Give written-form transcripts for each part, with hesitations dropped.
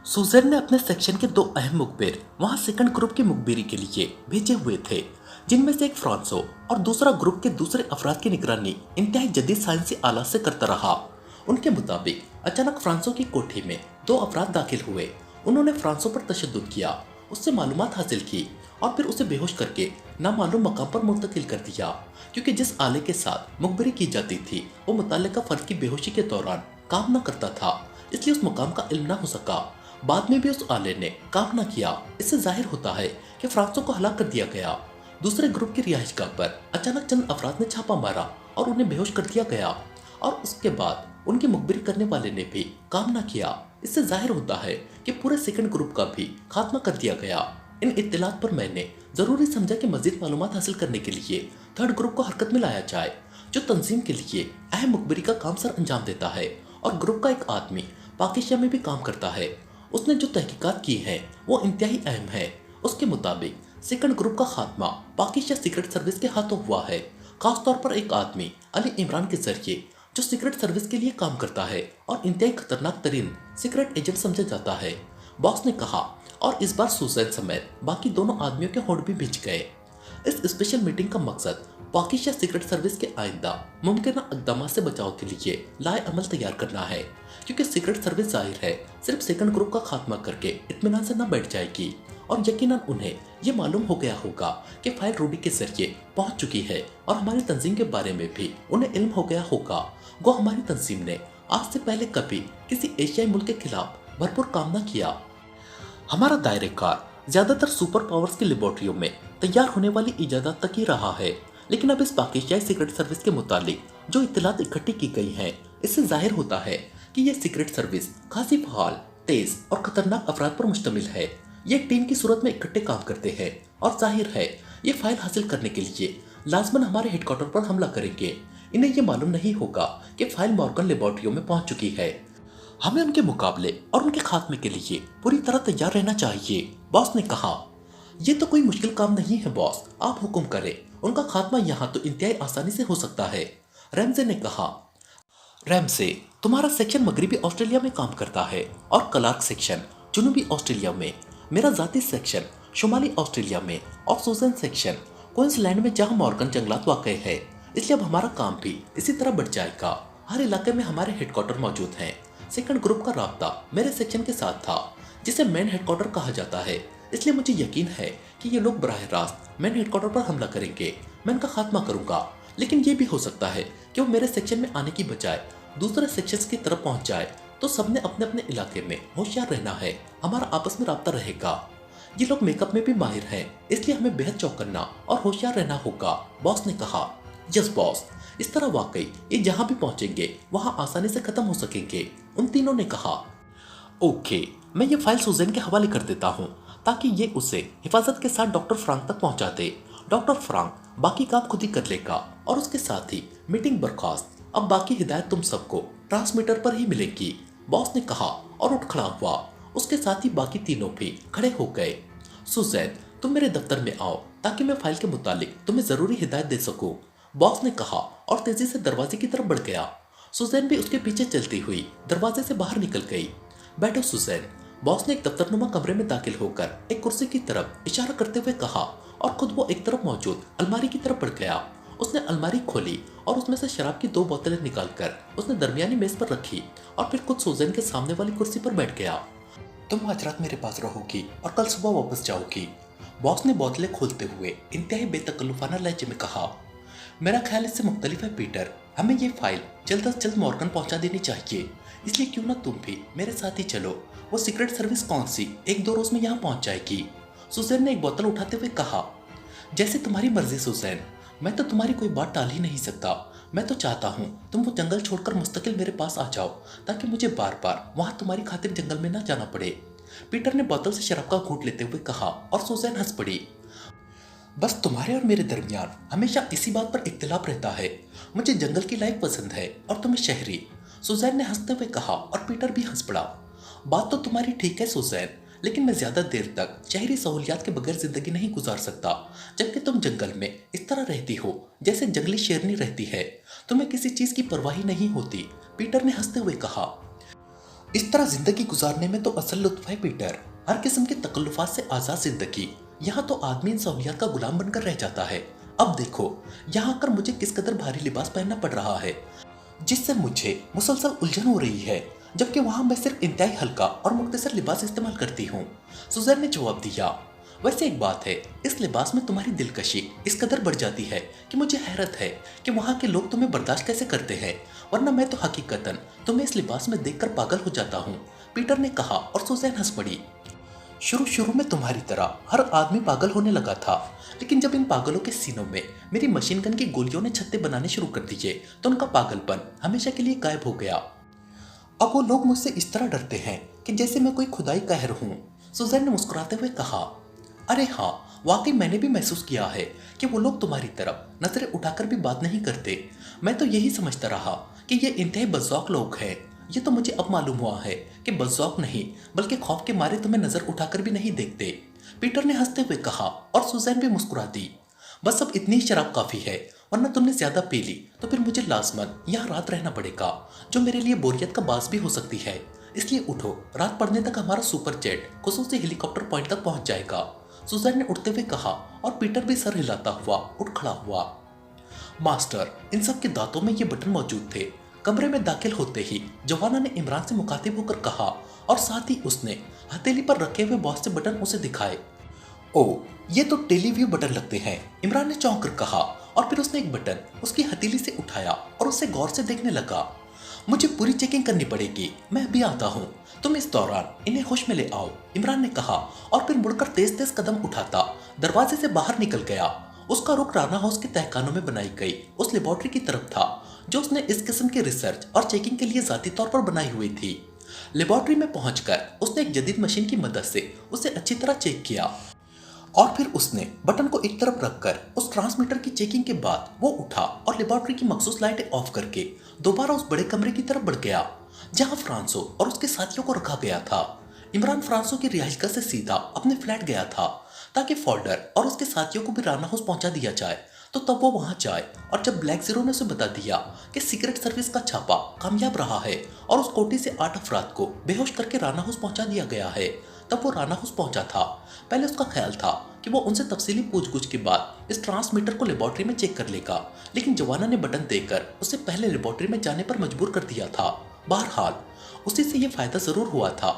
Suzanne ने अपने section के दो अहम मुखबिर वहां सेकंड ग्रुप की मुखबिरी के लिए भेजे हुए थे, जिनमें से एक फ्रांसो और दूसरा ग्रुप के दूसरे अफराद की निगरानी इंतहाई जदीद साइंसी आलात से करता रहा। उनके मुताबिक अचानक फ्रांसो की कोठी में दो अफराद दाखिल हुए। उन्होंने फ्रांसो पर तशद्दुद किया, उससे मालूमात हासिल की और फिर उसे बेहोश करके नामालूम मकाम पर मुंतकिल कर दिया, क्योंकि जिस आले के साथ मुखबिरी की जाती थी वो मुतल्लिका फर्द की बेहोशी के दौरान काम न करता था, इसलिए उस मुकाम का इल्म न हो सका। बाद में भी उस आले ने काम न किया। इससे जाहिर होता है कि फ्रांसो को हलाक कर दिया गया। दूसरे ग्रुप की रिहाइशगाह पर अचानक चंद अफराद ने छापा मारा और उन्हें बेहोश कर दिया गया, और उसके बाद उनकी मुखबिरी करने वाले ने भी काम न किया। इससे जाहिर होता है कि पूरे सेकंड ग्रुप का भी खात्मा कर दिया गया। इन इत्तलात पर मैंने जरूरी समझा कि मजीद मालूमात हासिल करने के लिए थर्ड ग्रुप को हरकत में लाया जाए, जो तंजीम के लिए अहम मुखबिरी का काम सर अंजाम देता है। और ग्रुप का एक आदमी पाकिस्तान में भी काम करता है। उसने जो तहकीकात की है वो इंतहाई अहम है। उसके मुताबिक सेकंड ग्रुप का खात्मा पाकिस्तान सीक्रेट सर्विस के हाथों हुआ है, खासतौर पर एक आदमी अली इमरान के जरिए, जो सीक्रेट सर्विस के लिए काम करता है और इंतहाई खतरनाक तरीन सीक्रेट एजेंट समझा जाता है, बॉस ने कहा। और इस बार सुजैन समेत बाकी दोनों आदमियों के होंठ भी भिज गए। इस स्पेशल मीटिंग का मकसद पाकिस्तान सीक्रेट सर्विस के आइंदा मुमकिन इकदाम से बचाव के लिए लाए अमल तैयार करना है, क्योंकि सीक्रेट सर्विस जाहिर है सिर्फ सेकंड ग्रुप का खात्मा करके इत्मीनान से न बैठ जाएगी। और यकीनन उन्हें यह मालूम हो गया होगा कि फाइल रूबी के जरिए पहुंच चुकी है, और हमारी तंजीम के बारे में भी उन्हें इल्म हो गया होगा। गो हमारी तंजीम ने आज से पहले कभी किसी एशियाई मुल्क के खिलाफ भरपूर काम न किया। हमारा दायरे कार ज्यादातर सुपर पावर्स की लेबोरेटरियों में तैयार होने वाली इजाजत तक ही रहा है, लेकिन अब इस पाकिस्तानी सीक्रेट सर्विस के मुतालिक जो इत्तलात इकट्ठी की गई हैं, इससे जाहिर होता है कि यह सीक्रेट सर्विस खासी फाल, तेज और खतरनाक अफराद पर मुश्तमिल है। ये एक टीम की सूरत में इकट्ठे काम करते हैं, और जाहिर है ये फाइल हासिल करने के लिए लाजमन हमारे हेडक्वार्टर पर हमला करेंगे। इन्हें यह मालूम नहीं होगा कि फाइल मॉर्गन लेबोरेटरियों में पहुंच चुकी है। हमें उनके मुकाबले और उनके खात्मे के लिए पूरी तरह तैयार रहना चाहिए, बॉस ने कहा। ये तो कोई मुश्किल काम नहीं है बॉस, आप हुक्म करें। उनका खात्मा यहाँ तो इंतहाई आसानी से हो सकता है, रैमजे ने कहा। रैमजे, तुम्हारा सेक्शन मगरबी ऑस्ट्रेलिया में काम करता है और क्लार्क सेक्शन जनूबी ऑस्ट्रेलिया में, मेरा जाती सेक्शन शुमाली ऑस्ट्रेलिया में, और सुजैन सेक्शन क्वींसलैंड में, जहाँ मॉर्गन जंगलात वाक़ई है। इसलिए अब हमारा काम भी इसी तरह बढ़ जाएगा। हर इलाके में हमारे हेडक्वार्टर मौजूद हैं। सेकंड ग्रुप का राब्ता मेरे सेक्शन के साथ था, जिसे मेन हेडक्वार्टर कहा जाता है। इसलिए मुझे यकीन है कि ये लोग बराह रास्त मेन हेडक्वार्टर पर हमला करेंगे। मैं इनका खात्मा करूंगा, लेकिन ये भी हो सकता है कि वो मेरे सेक्शन में आने की बजाय दूसरे सेक्शंस की तरफ पहुंच जाए। तो सबने अपने अपने इलाके में होशियार रहना है। हमारा आपस में राब्ता रहेगा। ये लोग मेकअप में भी माहिर हैं, इसलिए हमें बेहद चौकन्ना और होशियार रहना होगा, बॉस ने कहा। यस बॉस, इस तरह वाकई ये जहां भी पहुंचेंगे वहां आसानी से खत्म हो सकेंगे, उन तीनों ने कहा। ओके, मैं ये फाइल सुजैन के हवाले कर देता हूँ ताकि ये उसे हिफाजत के साथ डॉक्टर फ्रांक तक पहुंचा दे। डॉक्टर फ्रांक बाकी काम खुद ही कर लेगा, और उसके साथ ही मीटिंग बर्खास्त। अब बाकी हिदायत तुम सबको ट्रांसमीटर पर ही मिलेगी, बॉस ने कहा और उठ खड़ा हुआ। उसके साथ ही बाकी तीनों भी खड़े हो गए। सुजैन, तुम मेरे दफ्तर में आओ ताकि मैं फाइल के मुतालिक तुम्हें जरूरी हिदायत दे सकूं, बॉस ने कहा और तेजी से दरवाजे की तरफ बढ़ गया। सुजैन भी उसके पीछे चलती हुई दरवाजे से बाहर निकल गई। बैठो सुजैन, बॉस ने एक दफ्तरनुमा कमरे में दाखिल होकर एक कुर्सी की तरफ इशारा करते हुए कहा, और खुद वो एक तरफ मौजूद अलमारी की तरफ बढ़ गया। उसने अलमारी खोली और उसमें से शराब की दो बोतलें निकालकर उसने दरमियानी मेज पर रखी, और फिर खुद सुजैन के सामने वाली कुर्सी पर बैठ गया। तुम आज रात मेरे पास रहोगी और कल सुबह वापस जाओगी, बॉस ने बोतलें खोलते हुए इंतहाई बेतकल्लुफाना लहजे में कहा। मेरा ख्याल इससे मुख्तलिफ है पीटर, हमें ये फाइल जल्द अज जल्द मॉर्गन पहुंचा देनी चाहिए, इसलिए क्यों ना तुम भी मेरे साथ ही चलो। वो सीक्रेट सर्विस कौन सी एक दो रोज में यहाँ पहुंच जाएगी, सुजैन ने एक बोतल उठाते हुए कहा। जैसे तुम्हारी मर्जी सुजैन, मैं तो तुम्हारी कोई बात टाल ही नहीं सकता। मैं तो चाहता हूँ तुम वो जंगल छोड़कर मुस्तकिल मेरे पास आ जाओ, ताकि मुझे बार बार वहाँ तुम्हारी खातिर जंगल में ना जाना पड़े, पीटर ने बोतल से शराब का घूंट लेते हुए कहा, और सुजैन हंस पड़ी। बस तुम्हारे और मेरे दरमियान हमेशा इसी बात पर इख्तिलाफ रहता है। मुझे जंगल की लाइफ पसंद है और तुम्हें शहरी, सुजैन ने हंसते हुए कहा, और पीटर भी हंस पड़ा। बात तो तुम्हारी ठीक है सुजैन, लेकिन मैं ज्यादा देर तक शहरी सहूलियात के बगैर जिंदगी नहीं गुजार सकता, जबकि तुम जंगल में इस तरह रहती हो जैसे जंगली शेरनी रहती है। तुम्हें किसी चीज की परवाह ही नहीं होती, पीटर ने हंसते हुए कहा। इस तरह जिंदगी गुजारने में तो असल लुत्फ है पीटर, हर किस्म के तकल्लुफात से आजाद जिंदगी। यहाँ तो आदमी इन सहूलियत का गुलाम बनकर रह जाता है। अब देखो यहाँ आकर मुझे किस कदर भारी लिबास पहनना पड़ रहा है, जिससे मुझे मुसलसल उलझन हो रही है, जबकि वहाँ मैं सिर्फ इंतहाई हल्का और मुख्तसर लिबास इस्तेमाल करती हूँ। सुजैन ने जवाब दिया, वैसे एक बात है, इस लिबास में तुम्हारी दिलकशी इस कदर बढ़ जाती है कि मुझे हैरत है कि वहाँ के लोग तुम्हें बर्दाश्त कैसे करते हैं, वरना मैं तो हकीकतन तुम्हें इस लिबास में देखकर पागल हो जाता हूँ, पीटर ने कहा और सुजैन हंस पड़ी। शुरू में तुम्हारी तरह हर आदमी पागल होने लगा था, लेकिन जब इन पागलों के सीनों में मेरी मशीन गन की गोलियों ने छत्ते बनाने शुरू कर दिए तो उनका पागलपन हमेशा के लिए गायब हो गया। अब वो लोग मुझसे इस तरह डरते हैं कि जैसे मैं कोई खुदाई कहर हूँ, सुजैन ने मुस्कुराते हुए कहा। अरे हाँ, वाकई मैंने भी महसूस किया है कि वो लोग तुम्हारी तरफ नजरें उठाकर भी बात नहीं करते। मैं तो यही समझता रहा कि ये इंतहाई बज़ौक़ लोग हैं। ये तो मुझे अब मालूम हुआ है कि बज़ौक़ नहीं बल्कि खौफ के मारे तुम्हें नजर उठाकर भी नहीं देखते, पीटर ने हंसते हुए कहा और सुजैन भी मुस्कुरा दी। बस अब इतनी ही शराब काफी है, वरना तुमने ज्यादा पी ली तो फिर मुझे लाजमन यहाँ रात रहना पड़ेगा, जो मेरे लिए बोरियत का बास भी हो सकती है। इसलिए उठो, रात पड़ने तक हमारा सुपर जेट खुसूसी हेलीकॉप्टर पॉइंट तक पहुंच जाएगा, सुजैन ने उठते हुए कहा और पीटर भी सर हिलाता हुआ उठ खड़ा हुआ। मास्टर, इन सब के दांतों में ये बटन मौजूद थे। कमरे में दाखिल होते ही जवाना ने इमरान से मुखातिब होकर कहा और साथ ही उसने हथेली पर रखे हुए बहुत से बटन उसे दिखाए। ओ, ये तो टेलीव्यू बटन लगते हैं, इमरान ने चौंक कर कहा और फिर उसने एक बटन उसकी हथेली से उठाया और उसे गौर से देखने लगा। मुझे पूरी चेकिंग करनी पड़ेगी, मैं अभी आता हूँ, तुम इस दौरान इन्हें होश में ले आओ, इमरान ने कहा और फिर मुड़कर तेज तेज कदम उठाता दरवाजे से बाहर निकल गया। उसका रुख राना हाउस के तहखानों में बनाई गई उस लेबोरेटरी की तरफ था जो उसने इस किस्म की रिसर्च और चेकिंग के लिए जाती तौर पर बनाई हुई थी। लेबोरेटरी में पहुंचकर उसने एक जदीद मशीन की मदद से उसे अच्छी तरह चेक किया और फिर उसने बटन को एक तरफ रखकर उस ट्रांसमीटर की चेकिंग के बाद वो उठा और लेबोरेटरी की मखसूस लाइटें ऑफ करके दोबारा उस बड़े कमरे की तरफ बढ़ गया जहां फ्रांसो और उसके साथियों को रखा गया था। इमरान फ्रांसो की रिहाइशगाह से सीधा अपने फ्लैट गया था ताकि फोल्डर और उसके साथियों को भी राना हाउस पहुंचा दिया जाए, तो तब वो वहां जाए और जब ब्लैक जीरो ने उसे बता दिया कि सीक्रेट सर्विस का छापा कामयाब रहा है और उस कोठी से 8 अफराद को बेहोश करके राना हाउस पहुंचा दिया गया है, तब वो राना हाउस पहुंचा था। पहले उसका ख्याल था कि वो उनसे तफसीली पूछगछ के बाद इस ट्रांसमीटर को लेबोरेटरी में चेक कर लेगा, लेकिन जवाना ने बटन देकर उसे पहले लेबोरेटरी में जाने पर मजबूर कर दिया था। बहरहाल उसी से ये फायदा जरूर हुआ था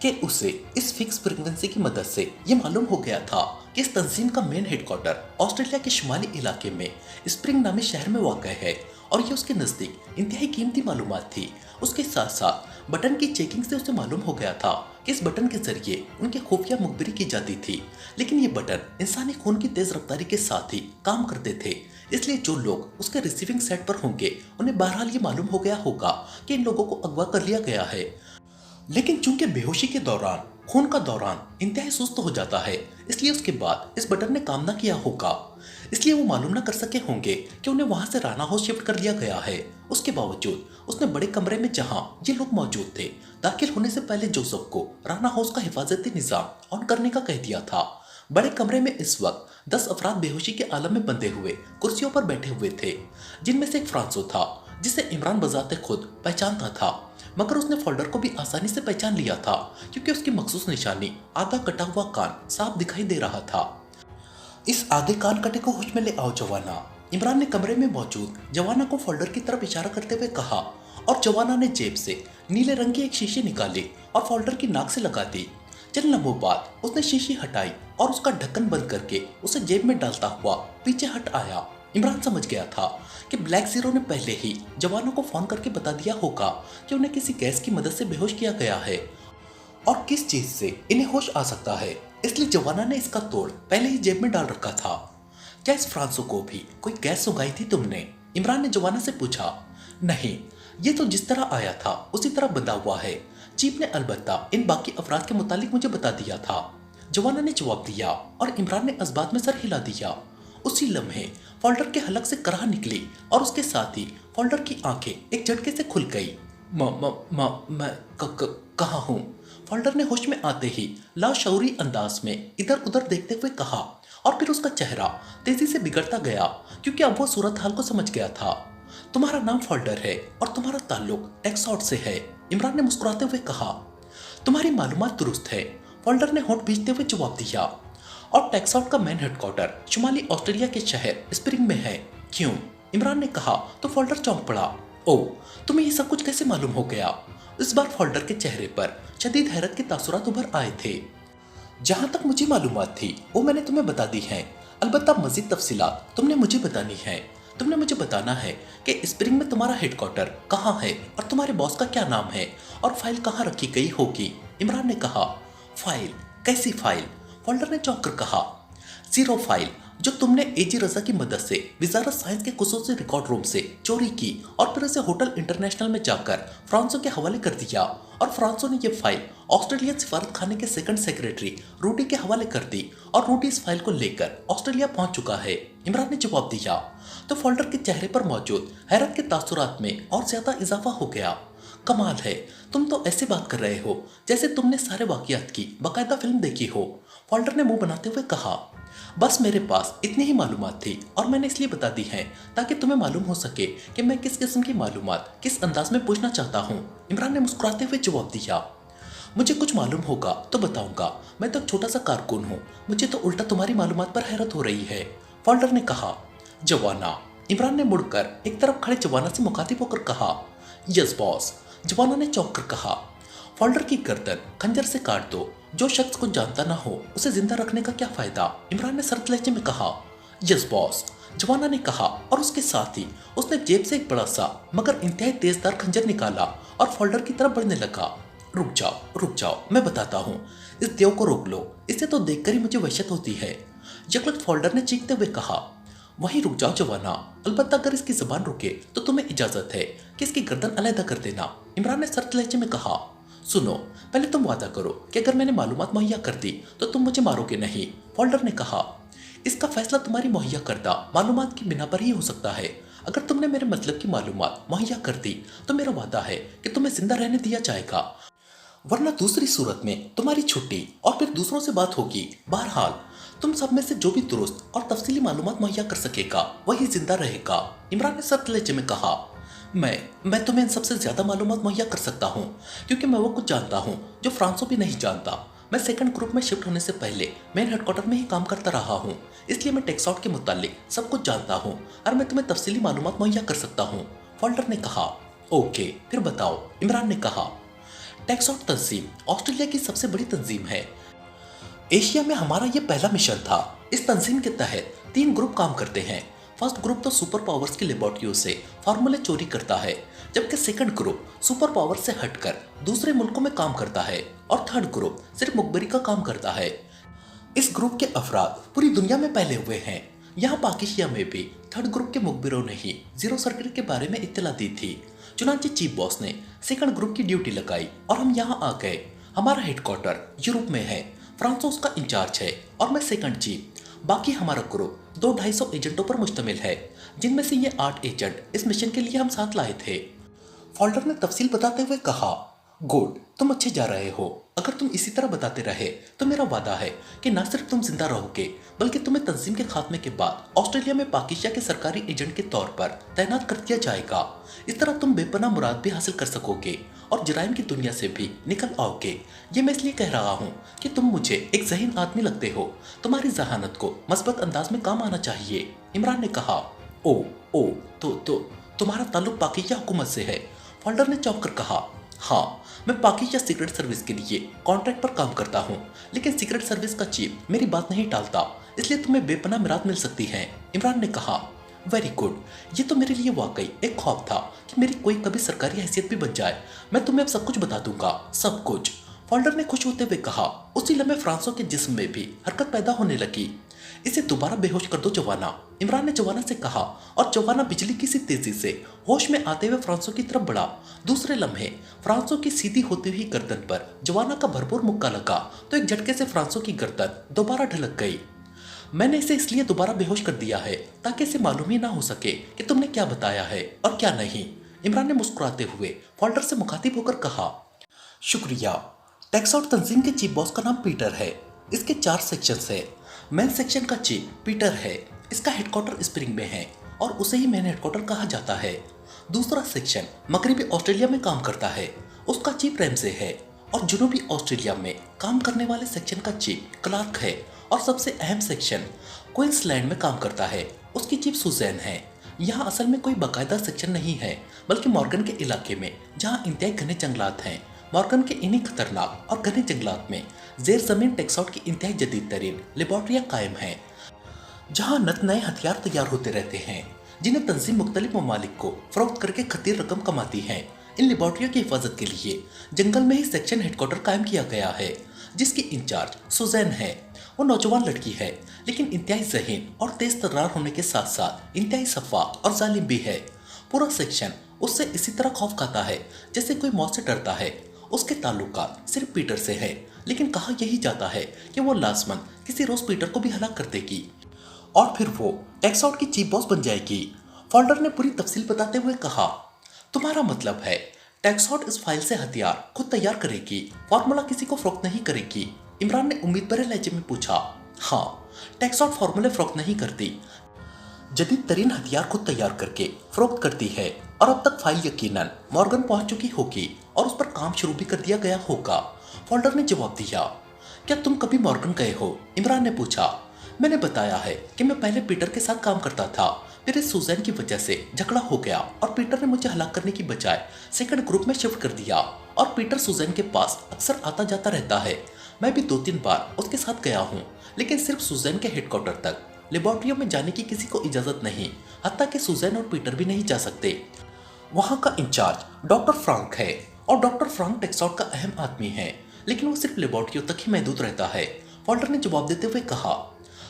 कि उसे इस फिक्स फ्रीक्वेंसी की मदद से ये मालूम हो गया था कि इस तंजीम का मेन हेडक्वार्टर ऑस्ट्रेलिया के शुमाली इलाके में स्प्रिंग नामी शहर में वाक़ है और ये उसके नज़दीक इंतहाई कीमती मालूमात थी। उसके साथ साथ बटन की चेकिंग से उसे मालूम हो गया था कि इस बटन के जरिए उनकी खुफिया मुखबिरी की जाती थी, लेकिन ये बटन इंसानी खून की तेज रफ्तारी के साथ ही काम करते थे, इसलिए जो लोग उसके रिसीविंग सेट पर होंगे उन्हें बहरहाल ये मालूम हो गया होगा कि इन लोगों को अगवा कर लिया गया है। लेकिन चूंकि बेहोशी के दौरान खून का दौरान इंतहाई सुस्त हो जाता है, इसलिए उसके बाद इस बटन ने काम न किया होगा, इसलिए वो मालूम न कर सके होंगे कि उन्हें वहां से राना हाउस शिफ्ट कर लिया गया है। उसके बावजूद उसने बड़े कमरे में जहां ये लोग मौजूद थे दाखिल होने से पहले जोसेफ को राना हाउस का हिफाजती निजाम ऑन करने का कह दिया था। बड़े कमरे में इस वक्त 10 अफराद बेहोशी के आलम में बंधे हुए कुर्सियों पर बैठे हुए थे, जिनमें से एक फ्रांसो था जिसे इमरान बजाते खुद पहचानता था, मगर उसने फोल्डर को भी आसानी से पहचान लिया था क्योंकि उसकी मखसूस निशानी आधा कटा हुआ कान साफ दिखाई दे रहा था। इस आधे कान कटे को होश में ले आओ जवाना, इमरान ने कमरे में मौजूद जवाना को फोल्डर की तरफ इशारा करते हुए कहा और जवाना ने जेब से नीले रंग की एक शीशी निकाली और फोल्डर की नाक से लगा दी। चंद लम्हों बाद उसने शीशी हटाई और उसका ढक्कन बंद करके उसे जेब में डालता हुआ पीछे हट आया। इमरान समझ गया था कि ब्लैक जीरो ने पहले ही जवानों को फोन करके बता दिया होगा कि उन्हें किसी गैस की मदद से बेहोश किया गया है और किस चीज से इन्हें होश आ सकता है, इसलिए जवाना ने इसका तोड़ पहले ही जेब में डाल रखा था। क्या इस फ्रांसो को भी कोई गैस सुंघाई थी तुमने, इमरान ने जवाना से पूछा। नहीं, ये तो जिस तरह आया था उसी तरह बंधा हुआ है, चीफ ने अलबत्ता इन बाकी अफराद के मुतालिक मुझे बता दिया था, जवाना ने जवाब दिया और इमरान ने इस्बात में सर हिला दिया। उसी लम्हे फोल्डर के हलक से कराह निकली और उसके साथ ही फोल्डर की आंखें एक झटके से खुल गई। मैं कहाँ हूँ, फोल्डर ने होश में आते ही लाशऊरी अंदाज में इधर उधर देखते हुए कहा और फिर उसका चेहरा तेजी से बिगड़ता गया क्योंकि अब वो सूरत हाल को समझ गया था। तुम्हारा नाम फोल्डर है और तुम्हारा ताल्लुक टेक्सॉट से है, इमरान ने मुस्कुराते हुए कहा। तुम्हारी मालूमात दुरुस्त है, फोल्डर ने होंठ भींचते हुए जवाब दिया। और टेक्सॉट का मेन हेडक्वार्टर शुमाली ऑस्ट्रेलिया के शहर स्प्रिंग में है। क्यों? इमरान ने कहा तो फोल्डर चौंक पड़ा। ओह, तुम्हें ये सब कुछ कैसे मालूम हो गया? इस बार फोल्डर के चेहरे पर शदीद हैरत के तासुरात उभर आए थे। जहां तक मुझे मालूमात थी वो मैंने तुम्हें बता दी है, अलबत्ता मजीद तफसीलात तुमने मुझे बतानी है। तुमने मुझे बताना है कि स्प्रिंग में तुम्हारा हेडक्वार्टर कहाँ है और तुम्हारे बॉस का क्या नाम है और फाइल कहाँ रखी गई होगी, इमरान ने कहा। फाइल? कैसी फाइल? फोल्डर ने चौंक कर कहा। जीरो फाइल, जो तुमने एजी रजा की मदद से वजारत साइंस के खुसूसी रिकॉर्ड रूम से चोरी की और फिर उसे होटल इंटरनेशनल में जाकर फ्रांसो के हवाले कर दिया और फ्रांसो ने यह फाइल ऑस्ट्रेलिया सिफारत खाने के सेकंड सेक्रेटरी रूडी के हवाले कर दी और रूडी इस फाइल को लेकर ऑस्ट्रेलिया पहुंच चुका है, इमरान ने जवाब दिया। तो फोल्डर के चेहरे पर मौजूद हैरत के तासुरात में और ज्यादा इजाफा हो गया। कमाल है, तुम तो ऐसे बात कर रहे हो जैसे तुमने सारे वाकयात की बाकायदा फिल्म देखी हो, फोल्डर ने मुंह बनाते हुए कहा। बस मेरे पास इतनी ही मालूमात थी और मैंने इसलिए बता दी है ताकि तुम्हें मालूम हो सके कि मैं किस किस्म की मालूमात किस अंदाज में पूछना चाहता हूँ, इमरान ने मुस्कुराते हुए जवाब दिया। मुझे कुछ मालूम होगा तो बताऊंगा, मैं तो एक छोटा सा कारकुन हूँ, मुझे तो उल्टा तुम्हारी मालूमात पर हैरत हो रही है, फोल्डर ने कहा। जवाना, इमरान ने मुड़कर एक तरफ खड़े जवाना से मुखातिब होकर कहा। यस बॉस, जवाना ने चौंक कर कहा। फोल्डर की गर्दन खंजर से काट दो, जो शख्स को जानता ना हो उसे जिंदा रखने का क्या फायदा, इमरान ने सर्द लहजे में कहा। यस बॉस, जवाना ने कहा और उसके साथ ही उसने जेब से एक बड़ा सा मगर इंतहाई तेजदार खंजर निकाला और फोल्डर की तरफ बढ़ने लगा। रुक जाओ, मैं बताता हूँ, इस देव को रोक लो, इसे तो देखकर ही मुझे वहशत होती है, यकलक फोल्डर ने चीखते हुए कहा। वहीं रुक जाओ जवाना, अलबत्ता अगर इसकी जबान रुके तो तुम्हें इजाजत है कि इसकी गर्दन अलहदा कर देना, इमरान ने सर्द लहजे में कहा। सुनो, पहले तुम वादा करो कि अगर मैंने मालूमात मुहैया कर दी तो तुम मुझे मारोगे नहीं, फोल्डर ने कहा। इसका फैसला तुम्हारी मुहैया करदा मालूमात की बिना पर ही हो सकता है। अगर तुमने मेरे मतलब की मालूमात मुहैया कर दी तो मेरा वादा है कि तुम्हें जिंदा रहने दिया जाएगा, वरना दूसरी सूरत में तुम्हारी छुट्टी और फिर दूसरों से बात होगी। बहरहाल तुम सब में से जो भी दुरुस्त और तफसीली मालूमात मुहैया कर सकेगा वही जिंदा रहेगा, इमरान ने सर्द लहजे में कहा। मैं तुम्हें इन सबसे ज्यादा मालूमात मुहैया कर सकता हूँ क्योंकि मैं वो कुछ जानता हूँ जो फ्रांसो भी नहीं जानता। मैं सेकंड ग्रुप में शिफ्ट होने से पहले मेन हेडक्वार्टर में ही काम करता रहा हूँ, इसलिए मैं टेक्सॉट के मुतालिक सब कुछ जानता हूँ और मैं तुम्हें तफसीली मालूमात मुहैया कर सकता हूँ, फोल्डर ने कहा। ओके, फिर बताओ, इमरान ने कहा। टेक्सॉट तंजीम ऑस्ट्रेलिया की सबसे बड़ी तंजीम है। एशिया में हमारा ये पहला मिशन था। इस तंजीम के तहत 3 ग्रुप काम करते हैं। फर्स्ट ग्रुप तो सुपर पावर्स की लेबोरेटरियों से फार्मूले चोरी करता है, जबकि सेकंड ग्रुप सुपर पावर से हटकर दूसरे मुल्कों में काम करता है और थर्ड ग्रुप सिर्फ मुखबरी का काम करता है। इस ग्रुप के अफराद पूरी दुनिया में फैले हुए हैं। यहाँ पाकिस्तान में भी थर्ड ग्रुप के मुखबिरों ने ही जीरो सर्किट के बारे में इत्तला दी थी। चुनांचे चीफ बॉस ने सेकंड ग्रुप की ड्यूटी लगाई और हम यहाँ आ गए। हमारा हेडक्वार्टर यूरोप में है, फ्रांसो उसका इंचार्ज है और मैं सेकंड चीफ। बाकी हमारा ग्रुप 200-250 एजेंटों पर मुश्तमिल है, जिनमें से ये 8 एजेंट इस मिशन के लिए हम साथ लाए थे, फोल्डर ने तफसील बताते हुए कहा। गुड, तुम अच्छे जा रहे हो। अगर तुम इसी तरह बताते रहे तो मेरा वादा है कि न सिर्फ तुम जिंदा रहोगे बल्कि तुम्हें तंजीम के खात्मे के बाद ऑस्ट्रेलिया में पाकिस्तान के सरकारी एजेंट के तौर पर तैनात कर दिया जाएगा। इस तरह तुम बेपनाह मुराद भी हासिल कर सकोगे और जराइम की दुनिया से भी निकल आओगे। ये मैं इसलिए कह रहा हूँ कि तुम मुझे एक ज़हीन आदमी लगते हो, तुम्हारी जहानत को मस्बत अंदाज में काम आना चाहिए, इमरान ने कहा। ओ तो तुम्हारा ताल्लुक पाकिस्तान हुकूमत से है, फोल्डर ने चौंक कर कहा। हाँ, मैं पाकिस्तान सीक्रेट सर्विस के लिए कॉन्ट्रैक्ट पर काम करता हूँ, लेकिन सीक्रेट सर्विस का चीफ मेरी बात नहीं टालता, इसलिए तुम्हें बेपनाह मिराद मिल सकती है, इमरान ने कहा। वेरी गुड, ये तो मेरे लिए वाकई एक ख्वाब था कि मेरी कोई कभी सरकारी हैसियत भी बन जाए। मैं तुम्हें अब सब कुछ बता दूंगा, सब कुछ, फोल्डर ने खुश होते हुए कहा। उसी लम्हे फ्रांसो के जिस्म में भी हरकत पैदा होने लगी। इसे दोबारा बेहोश कर दो जवाना, इमरान ने जवाना से कहा और जवाना बिजली की सी तेजी से होश में आते हुए फ्रांसो की तरफ बढ़ा। दूसरे लम्हे फ्रांसो की सीधी होती हुई गर्दन पर जवाना का भरपूर मुक्का लगा तो एक झटके से फ्रांसो की गर्दन दोबारा ढलक गई। मैंने इसे इसलिए दोबारा बेहोश कर दिया है ताकि इसे मालूम ही ना हो सके कि तुमने क्या बताया है और क्या नहीं, इमरान ने मुस्कुराते हुए फोल्डर से मुखातिब होकर कहा। शुक्रिया। टेक्सॉट तंजीम के चीफ बॉस का नाम पीटर है। इसके 4 सेक्शंस है। मेन सेक्शन का चीफ पीटर है, इसका हेडक्वार्टर स्प्रिंग में है। और उसे ही मेन हेडक्वार्टर कहा जाता है। दूसरा सेक्शन मगरबी ऑस्ट्रेलिया में काम करता है, उसका चीफ रैमसे है। और जनूबी ऑस्ट्रेलिया में काम करने वाले सेक्शन का चीफ क्लार्क है। और सबसे अहम सेक्शन क्वींसलैंड में काम करता है, उसकी चीफ सुजैन है। यहाँ असल में कोई बाकायदा सेक्शन नहीं है, बल्कि मॉर्गन के इलाके में जहाँ इंतहाई घने जंगलात हैं, मॉर्गन के इन्हीं खतरनाक और घने जंगलात में जेर जमीन टेक्सॉट की इंतहाई जदीद तरीन लेबॉर्ट्रियाँ कायम हैं, जहाँ नत नए हथियार तैयार होते रहते हैं, जिन्हें तंजीम मुख्तलिफ ममालिक को फरोख्त करके खतीर रकम कमाती है। इन लेबॉर्ट्रियों की हिफाजत के लिए जंगल में ही सेक्शन हेडक्वार्टर कायम किया गया है, जिसकी इंचार्ज सुजैन है। वो नौजवान लड़की है, लेकिन इंतहाई ज़हीन और तेज तर्रार होने के साथ साथ इंतहाई सफ़ा और जालिम भी है। पूरा सेक्शन उससे इसी तरह खौफ खाता है जैसे कोई मौत से डरता है। उसके ताल्लुकात सिर्फ पीटर से है, लेकिन कहा यही जाता है कि वो लाजमन किसी रोज पीटर को भी हलाक कर देगी और फिर वो टेक्सॉट की चीफ बॉस बन जाएगी। फोल्डर ने पूरी तफसील बताते हुए कहा, तुम्हारा मतलब है टेक्सॉट इस फाइल से हथियार खुद तैयार करेगी, फार्मूला किसी को फरोख्त नहीं करेगी? इमरान ने उम्मीद भरे लहजे में पूछा। हाँ, टेक्सॉट फार्मूले फरोख्त नहीं करती, जदीद तरीन हथियार खुद तैयार करके फरोख्त करती है। और अब तक फाइल यकीनन मॉर्गन पहुंच चुकी होगी और उस पर काम शुरू भी कर दिया गया होगा। फोल्डर ने जवाब दिया। क्या तुम कभी मॉर्गन गए हो? इमरान ने पूछा। मैंने बताया है कि मैं पहले पीटर के साथ काम करता था, फिर इस सुजैन की वजह से झगड़ा हो गया और पीटर ने मुझे हलाक करने की बजाय सेकंड ग्रुप में शिफ्ट कर दिया। और पीटर सुजैन के पास अक्सर आता जाता रहता है। मैं भी 2-3 बार उसके साथ गया हूँ, लेकिन सिर्फ सुजैन के हेडक्वार्टर तक। लेबॉर्ट्रियों में जाने की किसी को इजाजत नहीं, हत्ता कि सुजैन और पीटर भी नहीं जा सकते। वहाँ का इंचार्ज डॉक्टर फ्रांक है और डॉक्टर फ्रांक टेक्सॉट का अहम आदमी है, लेकिन वो सिर्फ लेबॉर्ट्रियों तक ही महदूद रहता है। फोल्डर ने जवाब देते हुए कहा,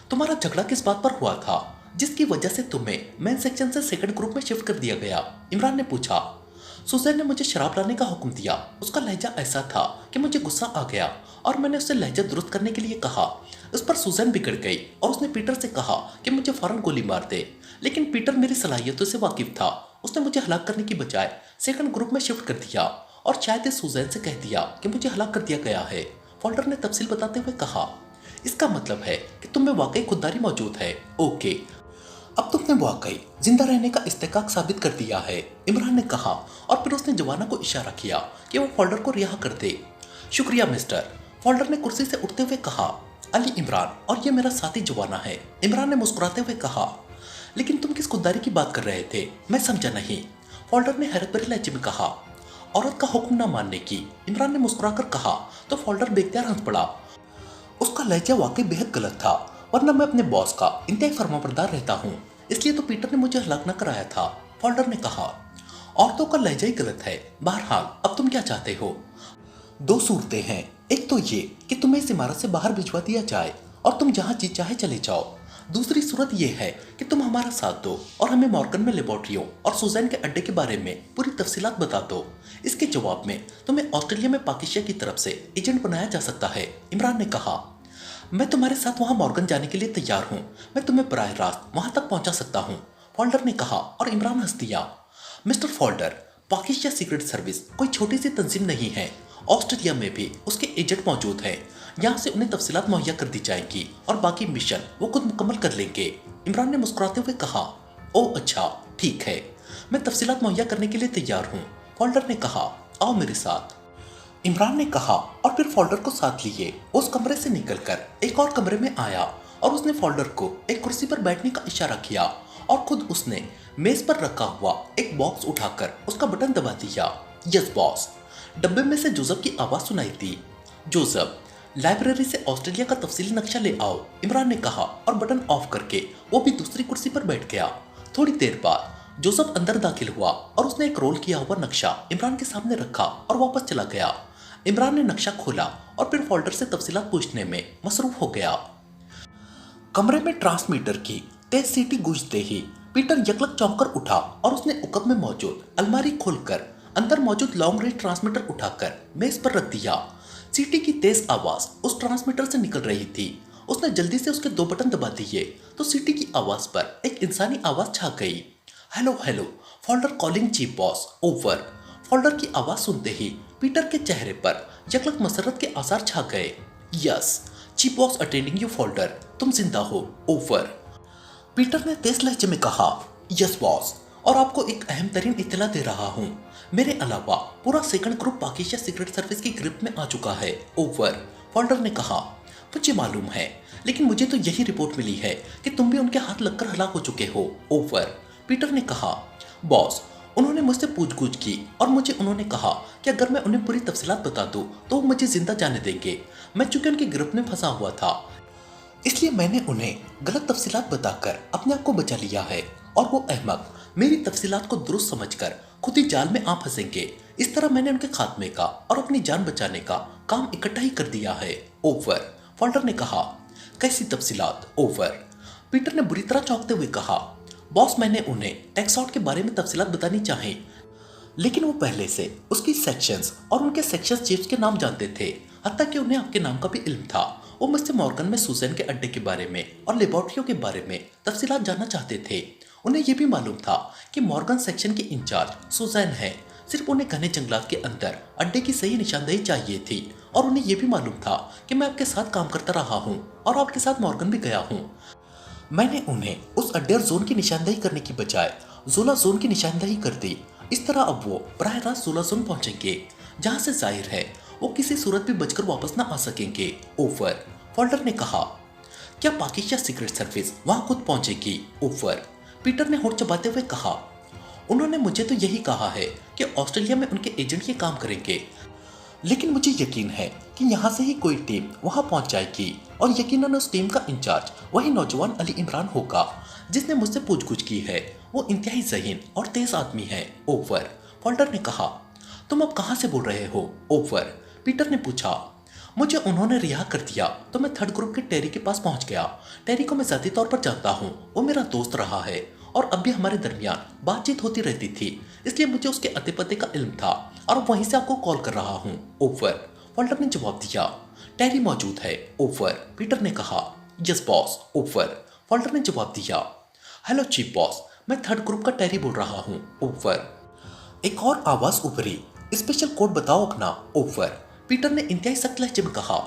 तुम्हारा झगड़ा किस बात पर हुआ था जिसकी वजह से तुम्हें मेन सेक्शन से सेकंड ग्रुप में शिफ्ट कर दिया गया? इमरान ने पूछा। सुजैन ने मुझे शराब लाने का हुक्म दिया। उसका लहजा ऐसा था कि मुझे गुस्सा आ गया और मैंने उससे लहजा दुरुस्त करने के लिए कहा। उस पर सुजैन बिगड़ गई और उसने पीटर से कहा कि मुझे फौरन गोली मार दे, लेकिन पीटर मेरी सलाहियतों से वाकिफ था। उसने मुझे हलाक करने की बजाय सेकंड ग्रुप में शिफ्ट कर दिया और शायद इस सुजैन से कह दिया कि मुझे हलाक कर दिया गया है। फोल्डर ने तफसील बताते हुए कहा, इसका मतलब है कि तुम में वाकई खुददारी मौजूद है। ओके, अब तुमने वाकई जिंदा रहने का इस्तेकाक साबित कर दिया है, इमरान ने कहा। और फिर उसने जवाना को इशारा किया कि वो फोल्डर को रिहा कर दे। शुक्रिया मिस्टर, फोल्डर ने कुर्सी से उठते हुए कहा। अली इमरान और ये मेरा साथी जवाना है, इमरान ने मुस्कुराते हुए कहा। लेकिन तुम किस खुददारी की बात कर रहे थे? मैं समझा नहीं, फोल्डर ने हैरत भरे लहजे में कहा। औरत का हुक्म न मानने की, इमरान ने मुस्कुराकर कहा। तो फोल्डर बेख्तियार हंस पड़ा। उसका लहजा वाकई बेहद गलत था, वरना मैं अपने बॉस का इंतहाई फरमाबरदार रहता हूँ, इसलिए तो पीटर ने मुझे हलाक न कराया था, फोल्डर ने कहा। औरतों का लहजा ही गलत है। बहरहाल अब तुम क्या चाहते हो? 2 सूरतें हैं, एक तो ये कि तुम्हें इस इमारत से बाहर भिजवा दिया जाए और तुम जहाँ जी चाहे चले जाओ। दूसरी सूरत यह है कि तुम हमारा साथ दो और हमें मॉर्गन में लेबॉर्ट्रियों और सुजैन के अड्डे के बारे में पूरी तफसीलात बता दो। इसके जवाब में तुम्हें ऑस्ट्रेलिया में पाकिस्तान की तरफ से एजेंट बनाया जा सकता है, इमरान ने कहा। मैं तुम्हारे साथ वहां मॉर्गन जाने के लिए तैयार हूँ। मैं तुम्हें बराह रास्त वहां तक पहुंचा सकता हूँ, फोल्डर ने कहा। और इमरान हंस दिया। Mister folder, Pakistan secret service कोई छोटी सी तंजीम नहीं है। ऑस्ट्रेलिया में भी उसके एजेंट मौजूद हैं। यहाँ से उन्हें तफसीलात मुहैया कर दी जाएंगी और बाकी मिशन वो खुद मुकम्मल कर लेंगे, इमरान ने मुस्कुराते हुए कहा। ओह अच्छा, ठीक है, मैं तफसीलात मुहैया करने के लिए तैयार हूँ, फोल्डर ने कहा। आओ मेरे साथ, इमरान ने कहा। और फिर फोल्डर को साथ लिए उस कमरे से निकलकर एक और कमरे में आया और उसने फोल्डर को एक कुर्सी पर बैठने का इशारा किया और खुद उसने मेज पर रखा हुआ एक बॉक्स उठाकर उसका बटन दबा दिया। यस बॉस, डब्बे में से जोसेफ की आवाज सुनाई दी। जोसेफ, लाइब्रेरी से ऑस्ट्रेलिया का तफसीली नक्शा ले आओ, इमरान ने कहा। और बटन ऑफ करके वो भी दूसरी कुर्सी पर बैठ गया। थोड़ी देर बाद जोसेफ अंदर दाखिल हुआ और उसने एक रोल किया हुआ नक्शा इमरान के सामने रखा और वापस चला गया। इमरान ने नक्शा खोला और फिर फोल्डर से तफसीलात पूछने में मसरूफ हो गया। कमरे में ट्रांसमीटर की तेज सीटी गूंजते ही पीटर यकलक चौंक कर उठा और उसने उकब में मौजूद अलमारी खोलकर अंदर मौजूद लॉन्ग रेंज ट्रांसमीटर उठाकर मेज पर रख दिया। सीटी की तेज आवाज उस ट्रांसमीटर से निकल रही थी। उसने जल्दी से उसके 2 बटन दबा दिए तो सीटी की आवाज पर एक इंसानी आवाज छा गई। Hello hello, folder calling chief boss, over. Folder की आवाज सुनते ही पीटर के चेहरे पर यकलक मसरत के आसार छा गए। Yes, chief boss attending you folder, तुम जिंदा हो, ओवर। पीटर ने तेज लहजे में कहा। यस बॉस, और आपको एक अहम तरीन इत्तला दे रहा हूँ। मेरे अलावा पूरा second group Pakistan secret service की ग्रिप में आ चुका है। ओवर। फोल्डर ने कहा, मुझे मालूम है, लेकिन मुझे तो यही रिपोर्ट मिली है कि तुम भी उनके हाथ लगकर हलाक हो चुके हो। ओवर। पीटर ने कहा, बॉस, उन्होंने मुझसे पूछगछ की और मुझे उन्होंने कहा कि अगर मैं उन्हें पूरी तफसीलात बता दूं तो वो मुझे जिंदा जाने देंगे। मैं चूंकि उनकी गिरफ्त में फंसा हुआ था, इसलिए मैंने उन्हें गलत तफसीलात बताकर अपने आप को बचा लिया है, और वो अहमक मेरी तफसीलात को दुरुस्त समझकर खुद ही जाल में आ फंसेंगे। इस तरह मैंने उनके खात्मे का और अपनी जान बचाने का काम इकट्ठा ही कर दिया है। ओवर। फोल्डर ने कहा, कैसी तफसीलात? ओवर। पीटर ने बुरी तरह चौंकते हुए कहा, बॉस, मैंने उन्हें टेक्सआउट के बारे में तफसीलात बतानी चाहिए, लेकिन वो पहले से उसकी सेक्शंस और उनके सेक्शन चीफ्स के नाम जानते थे, हत्ता कि उन्हें आपके नाम का भी इल्म था। वो मुझसे मॉर्गन में सुसैन के अड्डे के बारे में और लेबोरेटरियों के बारे में तफसीलात जानना चाहते थे। उन्हें यह भी मालूम था कि मॉर्गन सेक्शन के इंचार्ज सुसैन है। सिर्फ उन्हें घने जंगलात के अंदर अड्डे की सही निशानदेही चाहिए थी, और उन्हें यह भी मालूम था कि मैं आपके साथ काम करता रहा हूँ और आपके साथ मॉर्गन भी गया हूँ। मैंने उन्हें उस अड्डे और जोन की निशानदेही करने की बजाय जोला जोन की निशानदेही कर दी। इस तरह अब वो बराह रास्त जोला जोन पहुंचेंगे, जहां से जाहिर है वो किसी सूरत भी बचकर वापस ना आ सकेंगे। ओवर। फोल्डर ने कहा, क्या पाकिस्तान सीक्रेट सर्विस वहां खुद पहुंचेगी? ओवर। पीटर ने होठ चबाते हुए कहा, उन्होंने मुझे तो यही कहा है कि ऑस्ट्रेलिया में उनके एजेंट ये काम करेंगे, लेकिन मुझे यकीन है कि यहाँ से ही कोई टीम वहाँ पहुँच जाएगी, और यकीनन उस टीम का इंचार्ज वही नौजवान अली इमरान होगा जिसने मुझसे पूछगछ की है। वो इंतहाई ज़हीन और तेज आदमी है। ओवर। फोल्डर ने कहा, तुम अब कहाँ से बोल रहे हो? ओवर। पीटर ने पूछा, मुझे उन्होंने रिहा कर दिया तो मैं थर्ड ग्रुप के टेरी के पास पहुंच गया। टेरी को मैं ज़ाती तौर पर जानता हूँ, वो मेरा दोस्त रहा है और अब भी हमारे दरमियान बातचीत होती रहती थी, इसलिए मुझे उसके अते पते का इल्म था और वहीं से आपको कॉल कर रहा हूँ। ओवर। फोल्डर ने जवाब दिया, टेरी मौजूद है। ओवर। पीटर ने कहा, यस बॉस। ओवर। फोल्डर ने जवाब दिया, हेलो चीफ बॉस, मैं थर्ड ग्रुप का टेरी बोल रहा हूँ। ओवर। एक और आवाज उभरी, स्पेशल कोड बताओ अपना। ओवर। पीटर ने इंतहाई सख्त लहजे में कहा,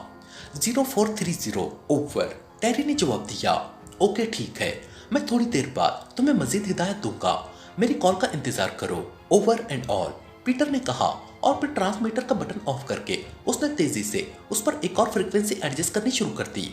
0430। ओवर। टेरी ने जवाब दिया, ओके ठीक है, मैं थोड़ी देर बाद तुम्हें मजीद हिदायत दूंगा, मेरी कॉल का इंतजार करो। Over and all. पीटर ने कहा, और फिर ट्रांसमीटर का बटन ऑफ करके उसने तेजी से उस पर एक और फ्रीक्वेंसी एडजस्ट करनी शुरू कर दी।